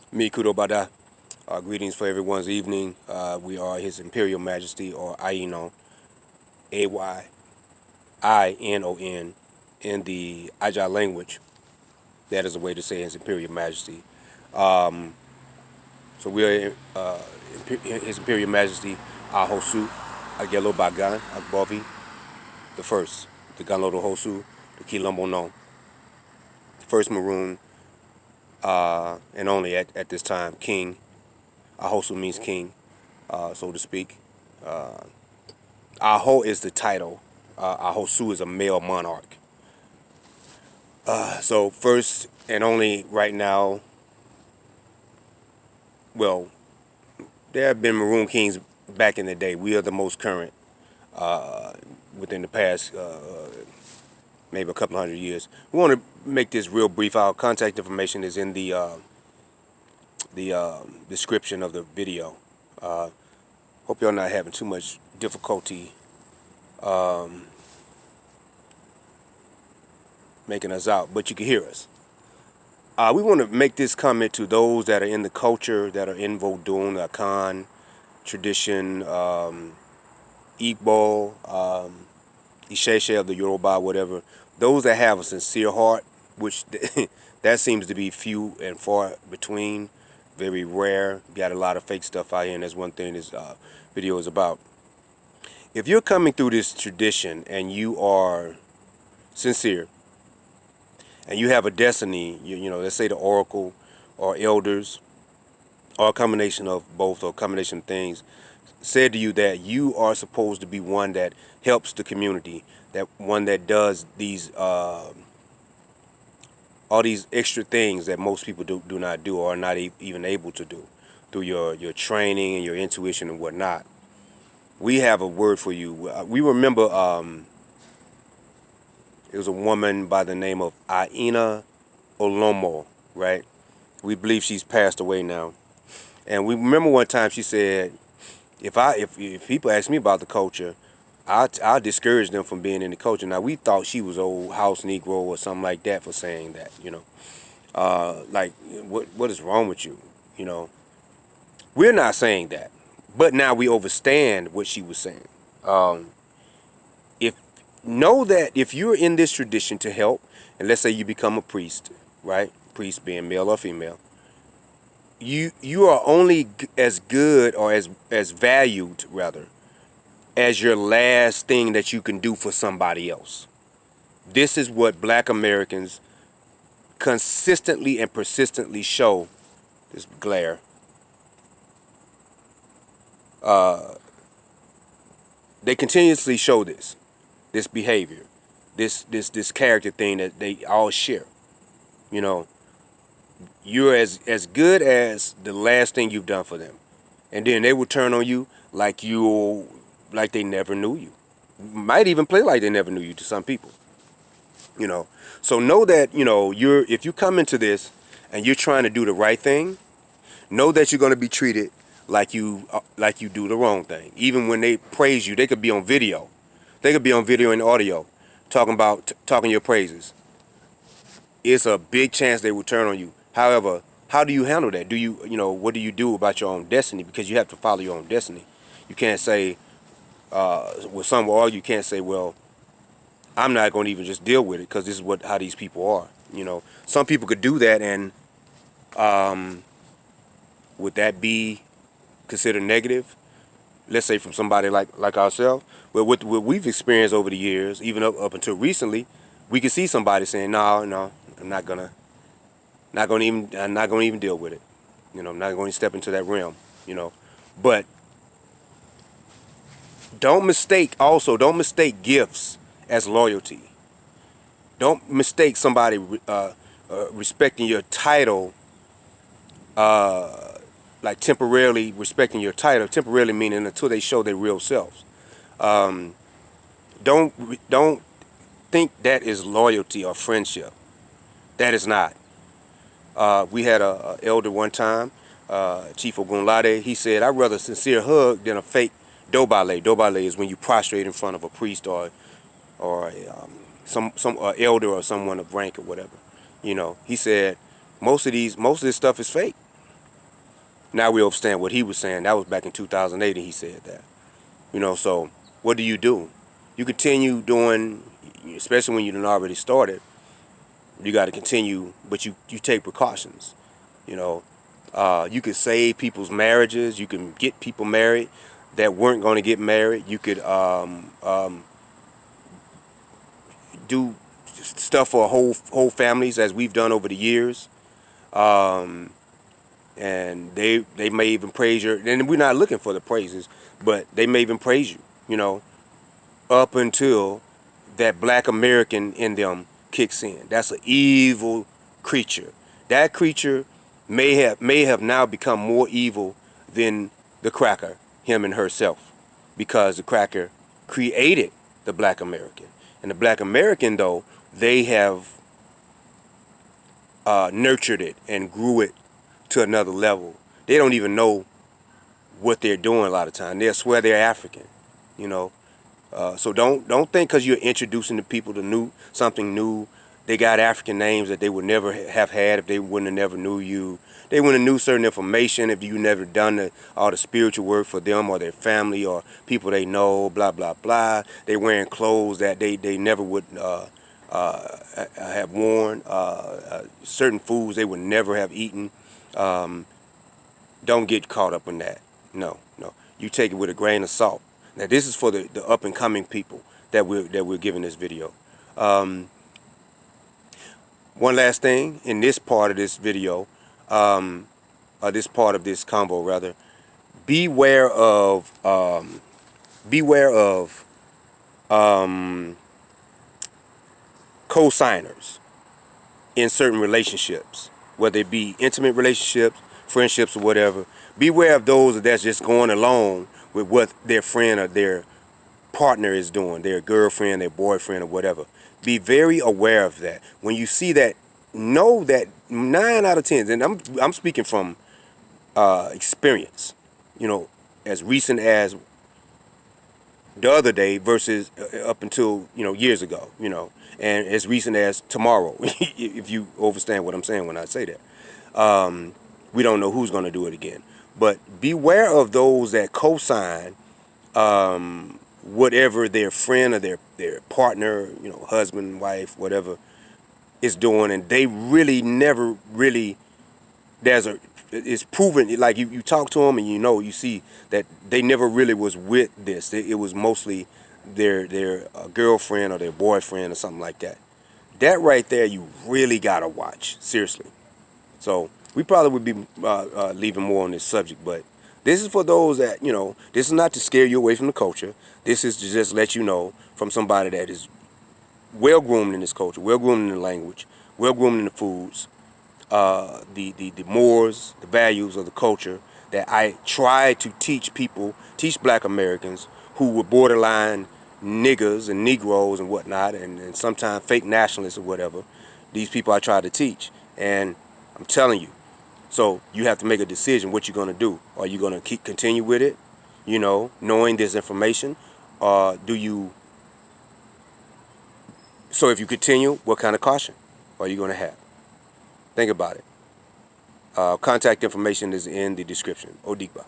Mi Bada. Greetings for everyone's evening. We are His Imperial Majesty, or Ayìnon, Ayìnon, in the Ajah language. That is a way to say His Imperial Majesty. So we are His Imperial Majesty Ahosu Agelogbagan Agbovi, the first, the Ganlodo Hosu, the Kilombo no, first Maroon, and only at this time, King. Ahosu means king, so to speak. Aho is the title. Ahosu is a male monarch. So first and only right now, well, there have been Maroon Kings back in the day. We are the most current within the past maybe a couple hundred years. We want to make this real brief. Our contact information is in the description of the video. Hope y'all not having too much difficulty making us out, but you can hear us. We want to make this comment to those that are in the culture, that are in Vodun, Akan, tradition, Igbo, Isheshe of the Yoruba, whatever. Those that have a sincere heart, which that seems to be few and far between, very rare. Got a lot of fake stuff out here, and that's one thing this video is about. If you're coming through this tradition and you are sincere, and you have a destiny, you know, let's say the oracle or elders, or a combination of both, or a combination of things, said to you that you are supposed to be one that helps the community, that one that does these all these extra things that most people do not do, or are not even able to do through your training and your intuition and whatnot. We have a word for you. We remember it was a woman by the name of Ayìnon Agelogbagan, right? We believe she's passed away now. And we remember one time she said, if people ask me about the culture, I'll discourage them from being in the culture. Now, we thought she was old house Negro or something like that for saying that, you know. Like, what is wrong with you? You know, we're not saying that. But now we understand what she was saying. If Know that if you're in this tradition to help, and let's say you become a priest, right? Priest being male or female, you are only as good, or as valued rather, as your last thing that you can do for somebody else. This is what Black Americans consistently and persistently show. This glare. They continuously show this behavior, this character thing that they all share. You know, you're as good as the last thing you've done for them, and then they will turn on you like they never knew you. Might even play like they never knew you to some people. You know, so know that, you know, if you come into this and you're trying to do the right thing, know that you're going to be treated like you do the wrong thing. Even when they praise you, they could be on video. They could be on video and audio talking your praises. It's a big chance they will turn on you. However, how do you handle that? What do you do about your own destiny? Because you have to follow your own destiny. You can't say, you can't say, well, I'm not going to even just deal with it because this is how these people are. You know, some people could do that, and would that be considered negative? Let's say from somebody like ourselves. Well, what we've experienced over the years, even up until recently, we could see somebody saying, no, I'm not gonna even deal with it. You know, I'm not going to step into that realm. You know, but don't mistake gifts as loyalty. Don't mistake somebody respecting your title, like temporarily respecting your title. Temporarily meaning until they show their real selves. Don't think that is loyalty or friendship. That is not. We had a elder one time, Chief Ogunlade. He said, "I'd rather a sincere hug than a fake dobale." Dobale is when you prostrate in front of a priest or some elder or someone of rank or whatever. You know, he said most of this stuff is fake. Now we understand what he was saying. That was back in 2008 and he said that. You know, so what do? You continue doing, especially when you done already started, you got to continue, but you take precautions. You know, you could save people's marriages. You can get people married that weren't going to get married. You could do stuff for whole families, as we've done over the years. Um, and they may even praise you. And we're not looking for the praises, but they may even praise you. You know, up until that black American in them kicks in. That's an evil creature. That creature may have now become more evil than the cracker, him and herself, because the cracker created the black American. And the black American, though, they have nurtured it and grew it to another level. They don't even know what they're doing a lot of time. They'll swear they're African, you know. So don't think because you're introducing the people to something new, they got African names that they would never have had if they wouldn't have never knew you. They wouldn't have knew certain information if you never done all the spiritual work for them or their family or people they know, blah, blah, blah. They wearing clothes that they never would have worn, certain foods they would never have eaten. Don't get caught up in that. No. You take it with a grain of salt. Now, this is for the up and coming people that we're giving this video. One last thing in this part of this video, this part of this convo rather, beware of co-signers in certain relationships, whether it be intimate relationships, friendships, or whatever. Beware of those that's just going along with what their friend or their partner is doing, their girlfriend, their boyfriend, or whatever. Be very aware of that. When you see that, know that 9 out of 10, and I'm speaking from experience, you know, as recent as the other day versus up until, you know, years ago, you know, and as recent as tomorrow, if you understand what I'm saying when I say that. We don't know who's going to do it again. But beware of those that co-sign whatever their friend or their partner, you know, husband, wife, whatever, is doing, and they really never really, it's proven, like you talk to them and you see that they never really was with this. It was mostly their girlfriend or their boyfriend or something like that. That right there, you really gotta watch, seriously. So we probably would be leaving more on this subject, but this is for those that, you know, this is not to scare you away from the culture. This is to just let you know from somebody that is well-groomed in this culture, well-groomed in the language, well-groomed in the foods, the mores, the values of the culture, that I try to teach black Americans who were borderline niggers and Negroes and whatnot, and sometimes fake nationalists or whatever. These people I try to teach. And I'm telling you, so you have to make a decision what you're going to do. Are you going to continue with it, you know, knowing this information? Do you... So if you continue, what kind of caution are you going to have? Think about it. Contact information is in the description. Odigba.